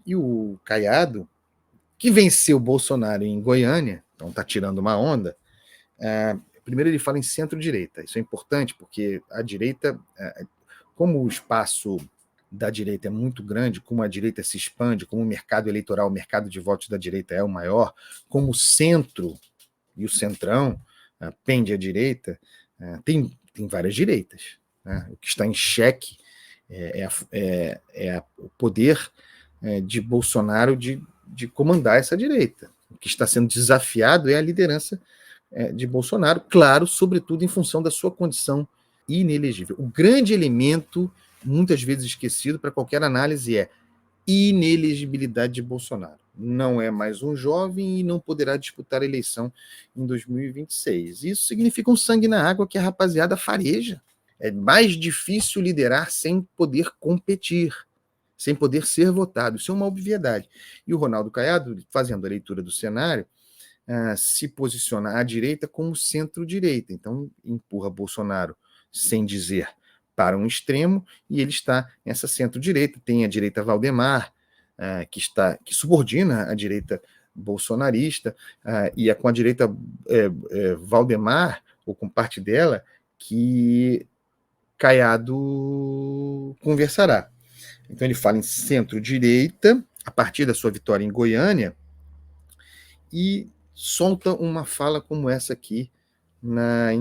E o Caiado, que venceu o Bolsonaro em Goiânia, então está tirando uma onda. Primeiro ele fala em centro-direita. Isso é importante porque a direita, como o espaço da direita é muito grande, como a direita se expande, como o mercado eleitoral, o mercado de votos da direita é o maior, como o centro e o centrão pende à direita, tem várias direitas. Né? O que está em xeque é o poder de Bolsonaro de comandar essa direita. O que está sendo desafiado é a liderança de Bolsonaro, claro, sobretudo em função da sua condição inelegível. O grande elemento, muitas vezes esquecido para qualquer análise, é inelegibilidade de Bolsonaro. Não é mais um jovem e não poderá disputar a eleição em 2026. Isso significa um sangue na água que a rapaziada fareja. É mais difícil liderar sem poder competir, sem poder ser votado. Isso é uma obviedade. E o Ronaldo Caiado, fazendo a leitura do cenário, se posiciona à direita como centro-direita. Então, empurra Bolsonaro, sem dizer, para um extremo, e ele está nessa centro-direita. Tem a direita Valdemar, que subordina a direita bolsonarista, e é com a direita Valdemar, ou com parte dela, que Caiado conversará. Então ele fala em centro-direita, a partir da sua vitória em Goiânia, e solta uma fala como essa aqui na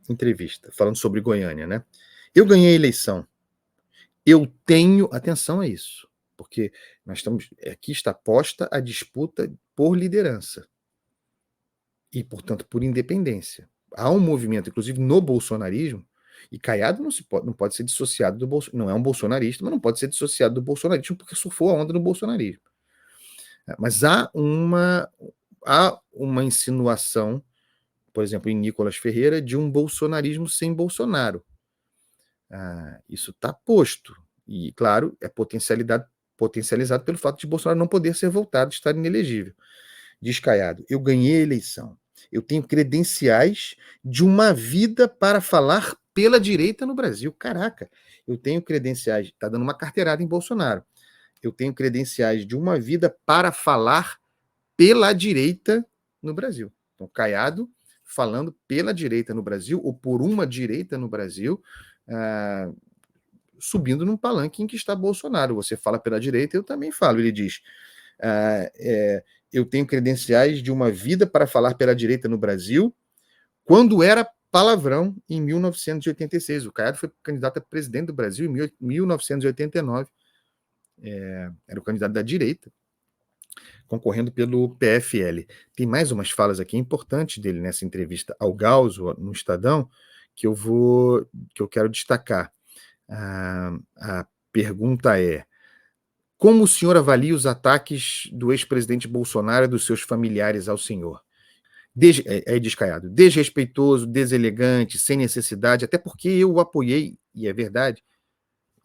entrevista, falando sobre Goiânia, né? Eu ganhei a eleição. Eu tenho, atenção a isso, porque aqui está posta a disputa por liderança e, portanto, por independência. Há um movimento, inclusive no bolsonarismo, e Caiado não pode ser dissociado do Bolsonaro, não é um bolsonarista, mas não pode ser dissociado do bolsonarismo porque surfou a onda do bolsonarismo. Mas há uma insinuação, por exemplo, em Nicolas Ferreira, de um bolsonarismo sem Bolsonaro. Isso está posto. E, claro, é potencializado pelo fato de Bolsonaro não poder ser voltado, estar inelegível. Diz Caiado, eu ganhei a eleição. Eu tenho credenciais de uma vida para falar pela direita no Brasil. Caraca, eu tenho credenciais, está dando uma carteirada em Bolsonaro. Eu tenho credenciais de uma vida para falar pela direita no Brasil. Então, Caiado falando pela direita no Brasil, ou por uma direita no Brasil, subindo num palanque em que está Bolsonaro. Você fala pela direita, eu também falo. Ele diz, eu tenho credenciais de uma vida para falar pela direita no Brasil, quando era palavrão em 1986. O Caiado foi candidato a presidente do Brasil em 1989. Era o candidato da direita, concorrendo pelo PFL. Tem mais umas falas aqui importantes dele nessa entrevista ao Gauso, no Estadão, que eu quero destacar. A pergunta é: como o senhor avalia os ataques do ex-presidente Bolsonaro e dos seus familiares ao senhor? Diz Caiado, desrespeitoso, deselegante, sem necessidade, até porque eu o apoiei, e é verdade,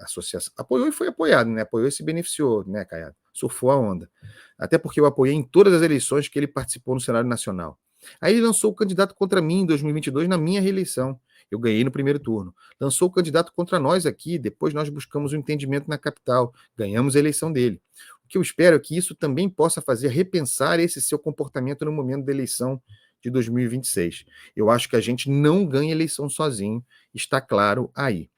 a associação apoiou e foi apoiado, né? Apoiou e se beneficiou, né, Caiado? Surfou a onda. Até porque eu apoiei em todas as eleições que ele participou no cenário nacional. Aí ele lançou o candidato contra mim em 2022 na minha reeleição. Eu ganhei no primeiro turno. Lançou o candidato contra nós aqui, depois nós buscamos um entendimento na capital. Ganhamos a eleição dele. O que eu espero é que isso também possa fazer repensar esse seu comportamento no momento da eleição de 2026. Eu acho que a gente não ganha eleição sozinho, está claro aí.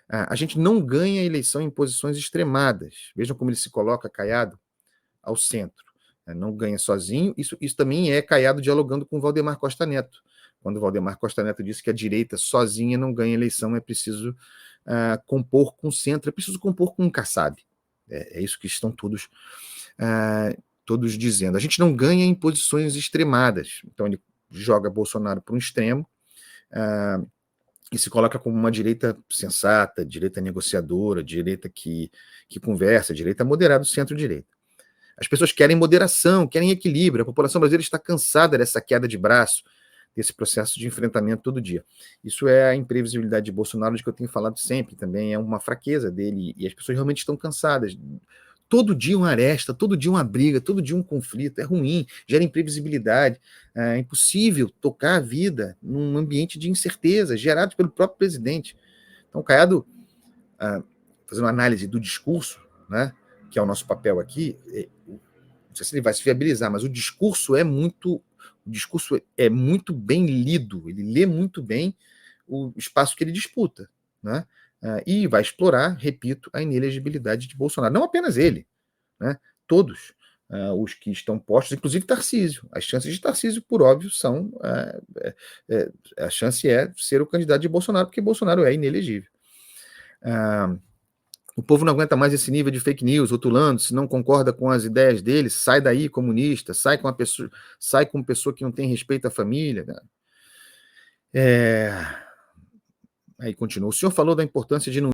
A gente não ganha a eleição em posições extremadas. Vejam como ele se coloca, Caiado, ao centro. Não ganha sozinho. Isso também é Caiado dialogando com Valdemar Costa Neto. Quando Valdemar Costa Neto disse que a direita sozinha não ganha eleição, é preciso compor com o centro, é preciso compor com o Kassab. É isso que estão todos dizendo. A gente não ganha em posições extremadas. Então ele joga Bolsonaro para um extremo, e se coloca como uma direita sensata, direita negociadora, direita que conversa, direita moderada, centro-direita. As pessoas querem moderação, querem equilíbrio. A população brasileira está cansada dessa queda de braço, desse processo de enfrentamento todo dia. Isso é a imprevisibilidade de Bolsonaro, de que eu tenho falado sempre, também é uma fraqueza dele, e as pessoas realmente estão cansadas. Todo dia uma aresta, todo dia uma briga, todo dia um conflito, é ruim, gera imprevisibilidade, é impossível tocar a vida num ambiente de incerteza, gerado pelo próprio presidente. Então, Caiado, fazendo uma análise do discurso, né, que é o nosso papel aqui, não sei se ele vai se viabilizar, mas o discurso é muito bem lido, ele lê muito bem o espaço que ele disputa, né? E vai explorar, repito, a inelegibilidade de Bolsonaro. Não apenas ele, né? Todos os que estão postos, inclusive Tarcísio. As chances de Tarcísio, por óbvio, são. A chance é ser o candidato de Bolsonaro, porque Bolsonaro é inelegível. O povo não aguenta mais esse nível de fake news, rotulando, se não concorda com as ideias dele, sai daí, comunista, sai com pessoa que não tem respeito à família. Né? Aí continua. O senhor falou da importância de não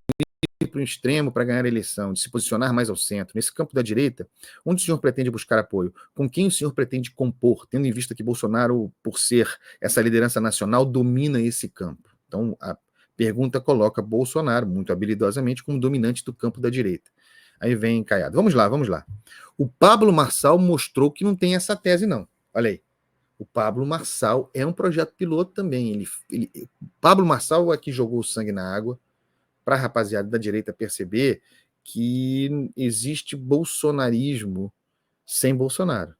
ir para o extremo para ganhar a eleição, de se posicionar mais ao centro. Nesse campo da direita, onde o senhor pretende buscar apoio? Com quem o senhor pretende compor, tendo em vista que Bolsonaro, por ser essa liderança nacional, domina esse campo? Então, a pergunta coloca Bolsonaro, muito habilidosamente, como dominante do campo da direita. Aí vem Caiado. Vamos lá. O Pablo Marçal mostrou que não tem essa tese, não. Olha aí. O Pablo Marçal é um projeto piloto também. Pablo Marçal é que jogou o sangue na água para a rapaziada da direita perceber que existe bolsonarismo sem Bolsonaro.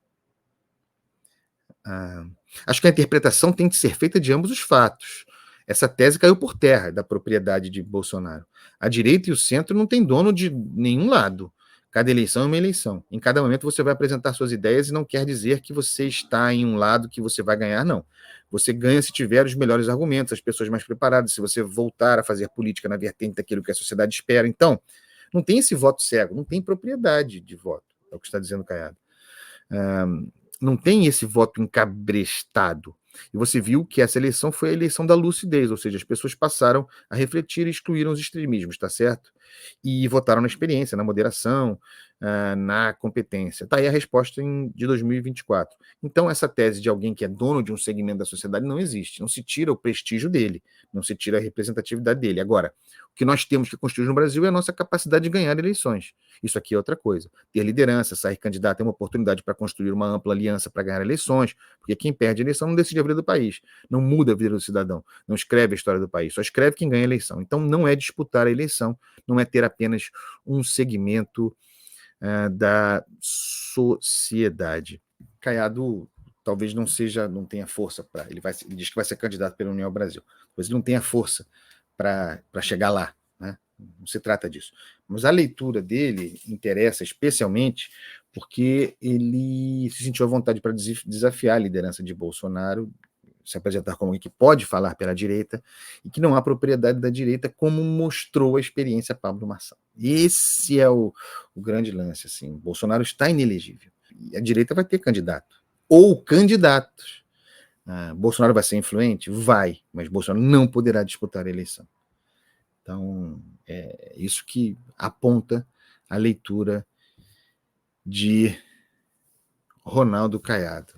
Acho que a interpretação tem que ser feita de ambos os fatos. Essa tese caiu por terra da propriedade de Bolsonaro. A direita e o centro não têm dono de nenhum lado. Cada eleição é uma eleição. Em cada momento você vai apresentar suas ideias e não quer dizer que você está em um lado que você vai ganhar, não. Você ganha se tiver os melhores argumentos, as pessoas mais preparadas, se você voltar a fazer política na vertente daquilo que a sociedade espera. Então, não tem esse voto cego, não tem propriedade de voto, é o que está dizendo Caiado. Não tem esse voto encabrestado. E você viu que essa eleição foi a eleição da lucidez, ou seja, as pessoas passaram a refletir e excluíram os extremismos, tá certo? E votaram na experiência, na moderação, na competência. Tá aí a resposta de 2024. Então, essa tese de alguém que é dono de um segmento da sociedade não existe. Não se tira o prestígio dele, não se tira a representatividade dele. Agora, o que nós temos que construir no Brasil é a nossa capacidade de ganhar eleições. Isso aqui é outra coisa. Ter liderança, sair candidato é uma oportunidade para construir uma ampla aliança para ganhar eleições, porque quem perde a eleição não decide a vida do país, não muda a vida do cidadão, não escreve a história do país, só escreve quem ganha a eleição. Então não é disputar a eleição, não é ter apenas um segmento da sociedade. Caiado talvez não tenha força para. Ele diz que vai ser candidato pela União ao Brasil, mas ele não tem a força para chegar lá. Né? Não se trata disso. Mas a leitura dele interessa especialmente porque ele se sentiu à vontade para desafiar a liderança de Bolsonaro, se apresentar como alguém que pode falar pela direita e que não há propriedade da direita, como mostrou a experiência Pablo Marçal. Esse é o grande lance. Assim. Bolsonaro está inelegível. E a direita vai ter candidato. Ou candidatos. Bolsonaro vai ser influente? Vai, mas Bolsonaro não poderá disputar a eleição. Então, é isso que aponta a leitura de Ronaldo Caiado.